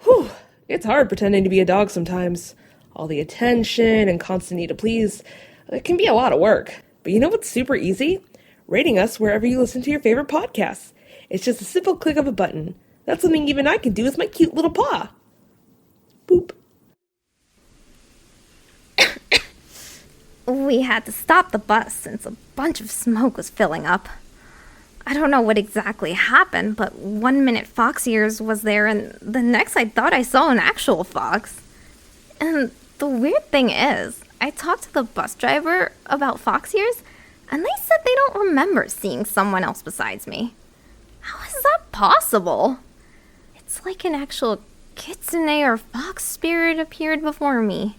Whew, it's hard pretending to be a dog sometimes. All the attention and constant need to please. It can be a lot of work. But you know what's super easy? Rating us wherever you listen to your favorite podcasts. It's just a simple click of a button. That's something even I can do with my cute little paw. Boop. We had to stop the bus since a bunch of smoke was filling up. I don't know what exactly happened, but 1 minute fox ears was there, and the next I thought I saw an actual fox. And the weird thing is, I talked to the bus driver about fox ears, and they said they don't remember seeing someone else besides me. How is that possible? It's like an actual kitsune or fox spirit appeared before me.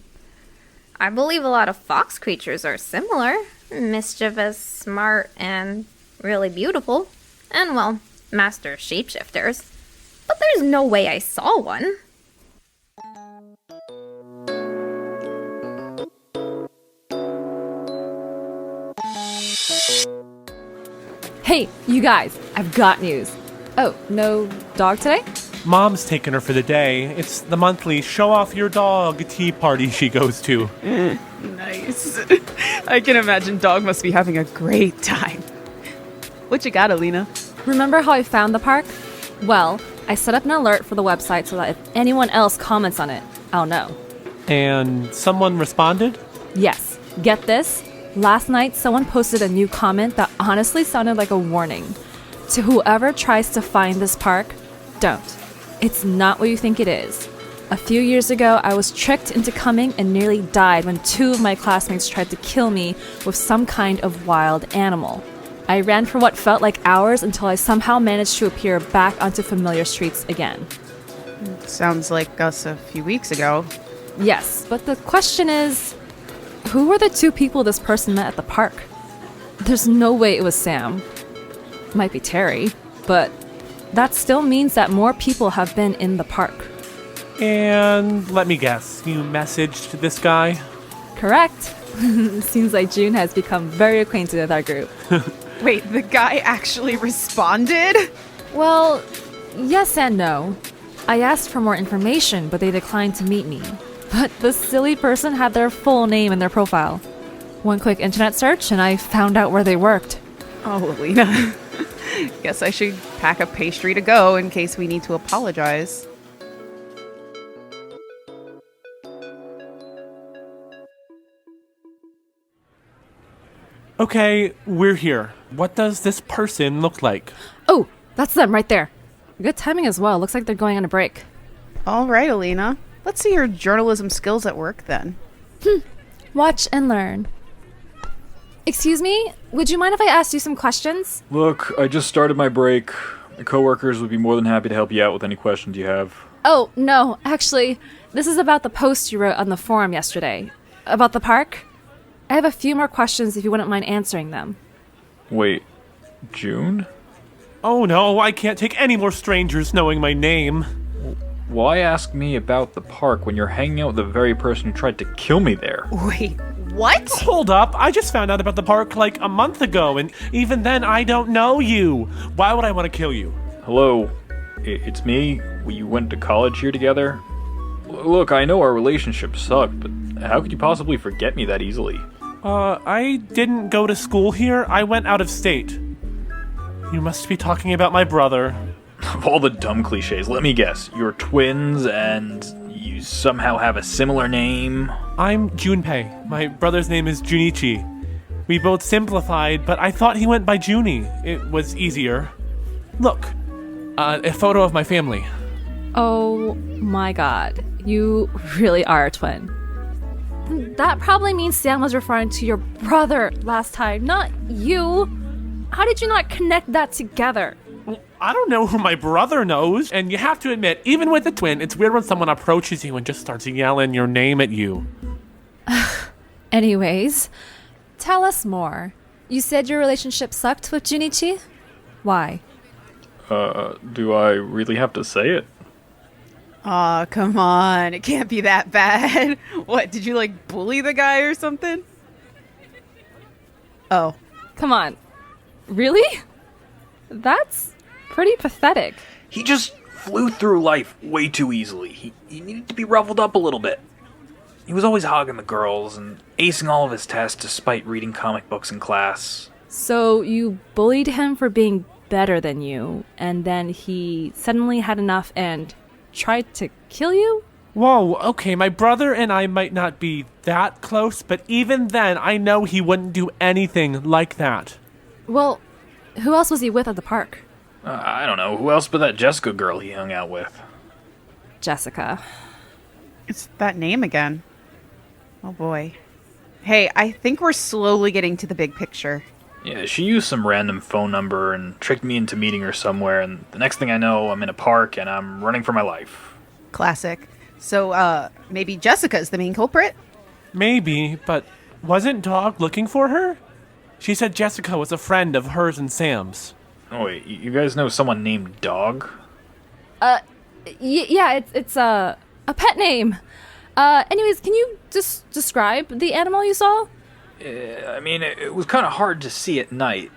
I believe a lot of fox creatures are similar. Mischievous, smart, and really beautiful. And, well, master shapeshifters. But there's no way I saw one. Hey, you guys, I've got news. Oh, no dog today? Mom's taking her for the day. It's the monthly show off your dog tea party she goes to. Nice. I can imagine Dog must be having a great time. What you got, Alina? Remember how I found the park? Well, I set up an alert for the website so that if anyone else comments on it, I'll know. And someone responded? Yes. Get this? Last night, someone posted a new comment that honestly sounded like a warning. To whoever tries to find this park, don't. It's not what you think it is. A few years ago, I was tricked into coming and nearly died when 2 of my classmates tried to kill me with some kind of wild animal. I ran for what felt like hours until I somehow managed to appear back onto familiar streets again. Sounds like us a few weeks ago. Yes, but the question is, who were the 2 people this person met at the park? There's no way it was Sam. Might be Terry, but that still means that more people have been in the park. And let me guess, you messaged this guy? Correct. Seems like June has become very acquainted with our group. Wait, the guy actually responded? Well, yes and no. I asked for more information, but they declined to meet me. But the silly person had their full name in their profile. One quick internet search and I found out where they worked. Oh, Alina. Guess I should pack a pastry to go in case we need to apologize. Okay, we're here. What does this person look like? Oh, that's them right there. Good timing as well. Looks like they're going on a break. All right, Alina. Let's see your journalism skills at work then. Watch and learn. Excuse me? Would you mind if I asked you some questions? Look, I just started my break. My coworkers would be more than happy to help you out with any questions you have. Oh, no. Actually, this is about the post you wrote on the forum yesterday. About the park? I have a few more questions if you wouldn't mind answering them. Wait, June? Oh no, I can't take any more strangers knowing my name. Why ask me about the park when you're hanging out with the very person who tried to kill me there? Wait, what? Hold up, I just found out about the park like a month ago, and even then I don't know you. Why would I want to kill you? Hello, it's me. We went to college here together. Look, I know our relationship sucked, but how could you possibly forget me that easily? I didn't go to school here. I went out of state. You must be talking about my brother. Of all the dumb cliches, let me guess. You're twins and you somehow have a similar name? I'm Junpei. My brother's name is Junichi. We both simplified, but I thought he went by Junie. It was easier. Look, a photo of my family. Oh my god. You really are a twin. That probably means Sam was referring to your brother last time, not you. How did you not connect that together? Well, I don't know who my brother knows, and you have to admit, even with a twin, it's weird when someone approaches you and just starts yelling your name at you. Anyways, tell us more. You said your relationship sucked with Junichi? Why? Do I really have to say it? Aw, come on. It can't be that bad. What, did you, bully the guy or something? Oh. Come on. Really? That's pretty pathetic. He just flew through life way too easily. He needed to be ruffled up a little bit. He was always hogging the girls and acing all of his tests despite reading comic books in class. So you bullied him for being better than you, and then he suddenly had enough and tried to kill you? Whoa, okay, my brother and I might not be that close, but even then, I know he wouldn't do anything like that. Well, who else was he with at the park? I don't know, who else but that Jessica girl he hung out with? Jessica. It's that name again. Oh boy. Hey, I think we're slowly getting to the big picture. Yeah, she used some random phone number and tricked me into meeting her somewhere, and the next thing I know, I'm in a park and I'm running for my life. Classic. So, maybe Jessica's the main culprit? Maybe, but wasn't Dog looking for her? She said Jessica was a friend of hers and Sam's. Oh wait, you guys know someone named Dog? Yeah, it's a pet name. Anyways, can you just describe the animal you saw? I mean, it was kind of hard to see at night,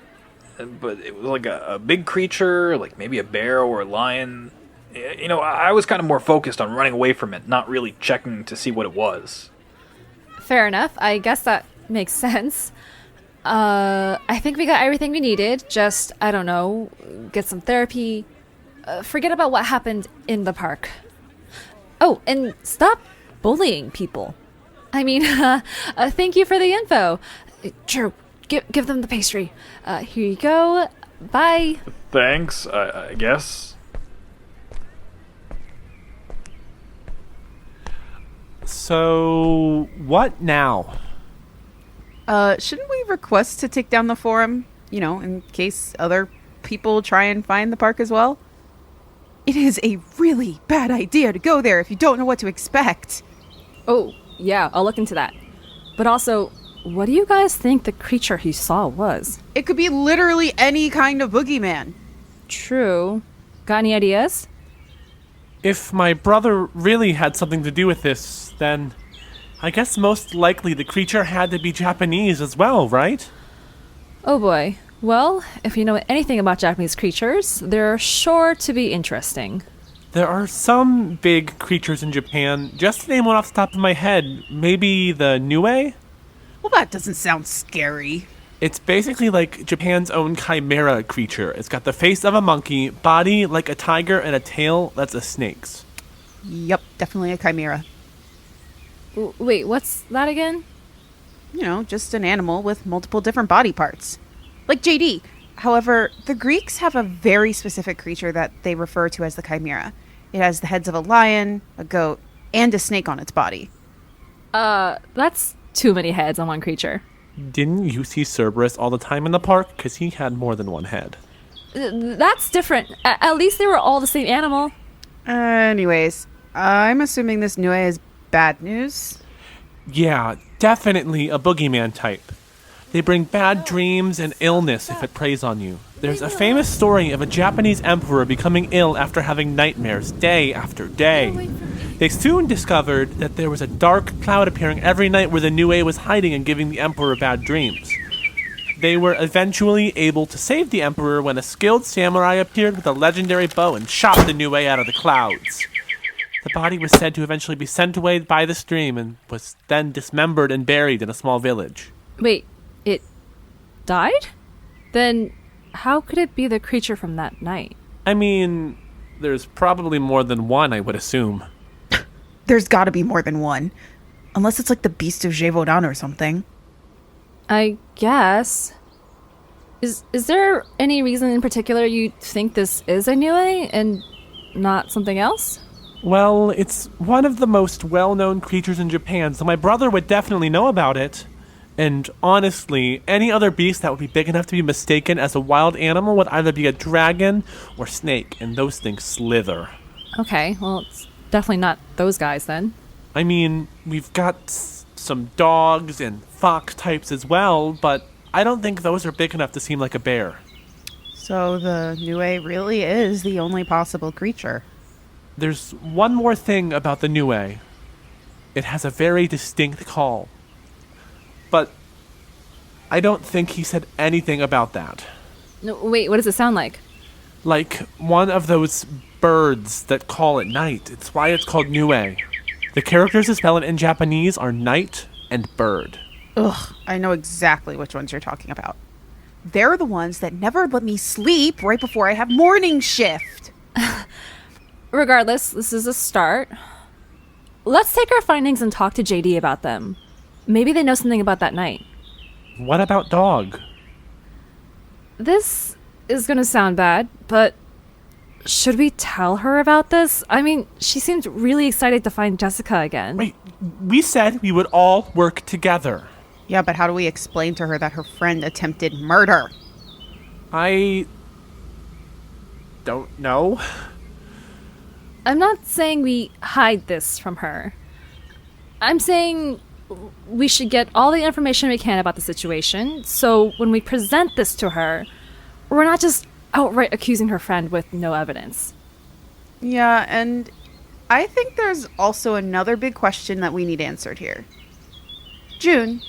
but it was like a big creature, like maybe a bear or a lion. You know, I was kind of more focused on running away from it, not really checking to see what it was. Fair enough. I guess that makes sense. I think we got everything we needed. Just, I don't know, get some therapy. Forget about what happened in the park. Oh, and stop bullying people. I mean, thank you for the info. Drew, give them the pastry. Here you go. Bye. Thanks, I guess. So, what now? Shouldn't we request to take down the forum? You know, in case other people try and find the park as well? It is a really bad idea to go there if you don't know what to expect. Oh, yeah, I'll look into that. But also, what do you guys think the creature he saw was? It could be literally any kind of boogeyman. True. Got any ideas? If my brother really had something to do with this, then I guess most likely the creature had to be Japanese as well, right? Oh boy. Well, if you know anything about Japanese creatures, they're sure to be interesting. There are some big creatures in Japan. Just to name one off the top of my head, maybe the Niue? Well, that doesn't sound scary. It's basically like Japan's own chimera creature. It's got the face of a monkey, body like a tiger, and a tail that's a snake's. Yep, definitely a chimera. Wait, what's that again? You know, just an animal with multiple different body parts. Like JD. However, the Greeks have a very specific creature that they refer to as the chimera. It has the heads of a lion, a goat, and a snake on its body. That's too many heads on one creature. Didn't you see Cerberus all the time in the park? Because he had more than one head. That's different. At least they were all the same animal. Anyways, I'm assuming this Niue is bad news. Yeah, definitely a boogeyman type. They bring bad dreams and illness if it preys on you. There's a famous story of a Japanese emperor becoming ill after having nightmares day after day. They soon discovered that there was a dark cloud appearing every night where the Niue was hiding and giving the emperor bad dreams. They were eventually able to save the emperor when a skilled samurai appeared with a legendary bow and shot the Niue out of the clouds. The body was said to eventually be sent away by the stream and was then dismembered and buried in a small village. Wait, it died? Then how could it be the creature from that night? I mean, there's probably more than one, I would assume. There's gotta be more than one. Unless it's like the Beast of Gévaudan or something. I guess. Is there any reason in particular you think this is a Niue and not something else? Well, it's one of the most well-known creatures in Japan, so my brother would definitely know about it. And honestly, any other beast that would be big enough to be mistaken as a wild animal would either be a dragon or snake, and those things slither. Okay, well, it's definitely not those guys then. I mean, we've got some dogs and fox types as well, but I don't think those are big enough to seem like a bear. So the Niue really is the only possible creature. There's one more thing about the Niue. It has a very distinct call. But I don't think he said anything about that. No, wait, what does it sound like? Like one of those birds that call at night. It's why it's called Nue. The characters that spell it in Japanese are night and bird. Ugh, I know exactly which ones you're talking about. They're the ones that never let me sleep right before I have morning shift. Regardless, this is a start. Let's take our findings and talk to JD about them. Maybe they know something about that night. What about Dog? This is gonna sound bad, but should we tell her about this? I mean, she seemed really excited to find Jessica again. Wait, we said we would all work together. Yeah, but how do we explain to her that her friend attempted murder? I don't know. I'm not saying we hide this from her. I'm saying we should get all the information we can about the situation, so when we present this to her, we're not just outright accusing her friend with no evidence. Yeah, and I think there's also another big question that we need answered here. June,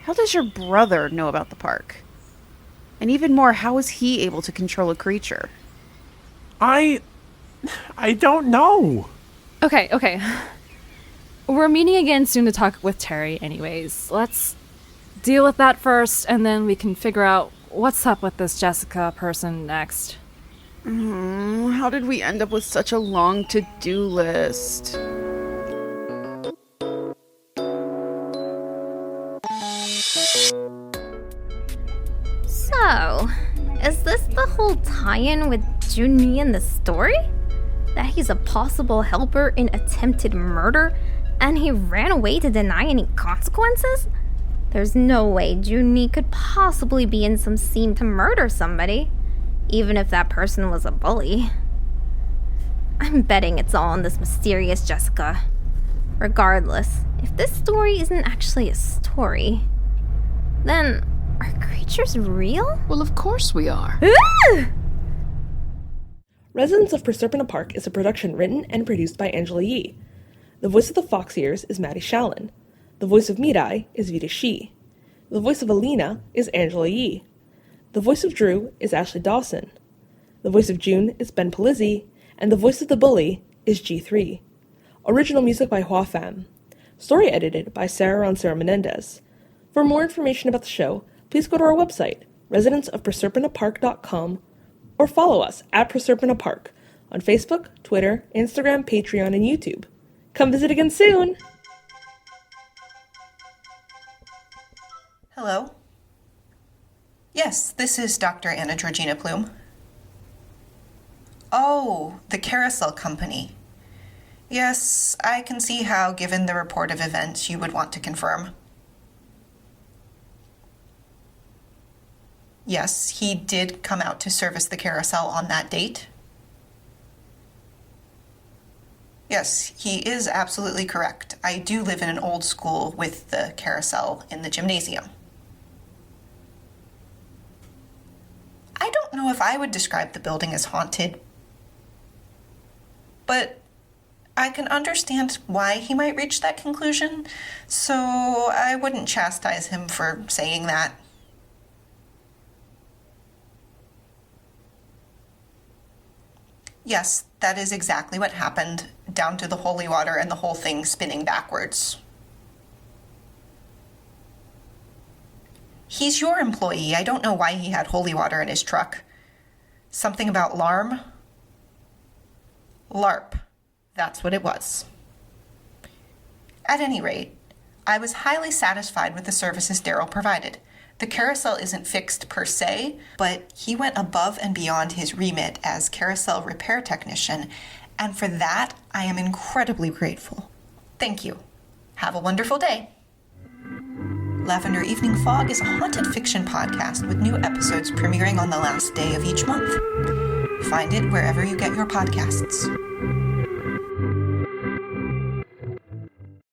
how does your brother know about the park? And even more, how is he able to control a creature? I don't know. Okay. We're meeting again soon to talk with Terry anyways. Let's deal with that first, and then we can figure out what's up with this Jessica person next. How did we end up with such a long to-do list? So, is this the whole tie-in with Junmi in the story? That he's a possible helper in attempted murder, and he ran away to deny any consequences? There's no way Junmi could possibly be in some scene to murder somebody, even if that person was a bully. I'm betting it's all on this mysterious Jessica. Regardless, if this story isn't actually a story, then are creatures real? Well, of course we are. Residents of Proserpina Park is a production written and produced by Angela Yeh. The voice of the fox ears is Maddie Shallan. The voice of Mirai is Vida Shi. The voice of Alina is Angela Yeh. The voice of Drew is Ashley Dawson. The voice of June is Ben Pollizi, and the voice of the bully is G3. Original music by Hua Pham. Story edited by Sarah Roncero Menendez. For more information about the show, please go to our website, residentsofproserpinapark.com, or follow us at Proserpina Park on Facebook, Twitter, Instagram, Patreon, and YouTube. Come visit again soon! Hello? Yes, this is Dr. Anna Georgina Plume. Oh, the Carousel Company. Yes, I can see how, given the report of events, you would want to confirm. Yes, he did come out to service the carousel on that date. Yes, he is absolutely correct. I do live in an old school with the carousel in the gymnasium. I don't know if I would describe the building as haunted, but I can understand why he might reach that conclusion, so I wouldn't chastise him for saying that. Yes, that is exactly what happened, down to the holy water and the whole thing spinning backwards. He's your employee. I don't know why he had holy water in his truck. Something about LARM? LARP. That's what it was. At any rate, I was highly satisfied with the services Daryl provided. The carousel isn't fixed per se, but he went above and beyond his remit as carousel repair technician, and for that, I am incredibly grateful. Thank you. Have a wonderful day. Lavender Evening Fog is a haunted fiction podcast with new episodes premiering on the last day of each month. Find it wherever you get your podcasts.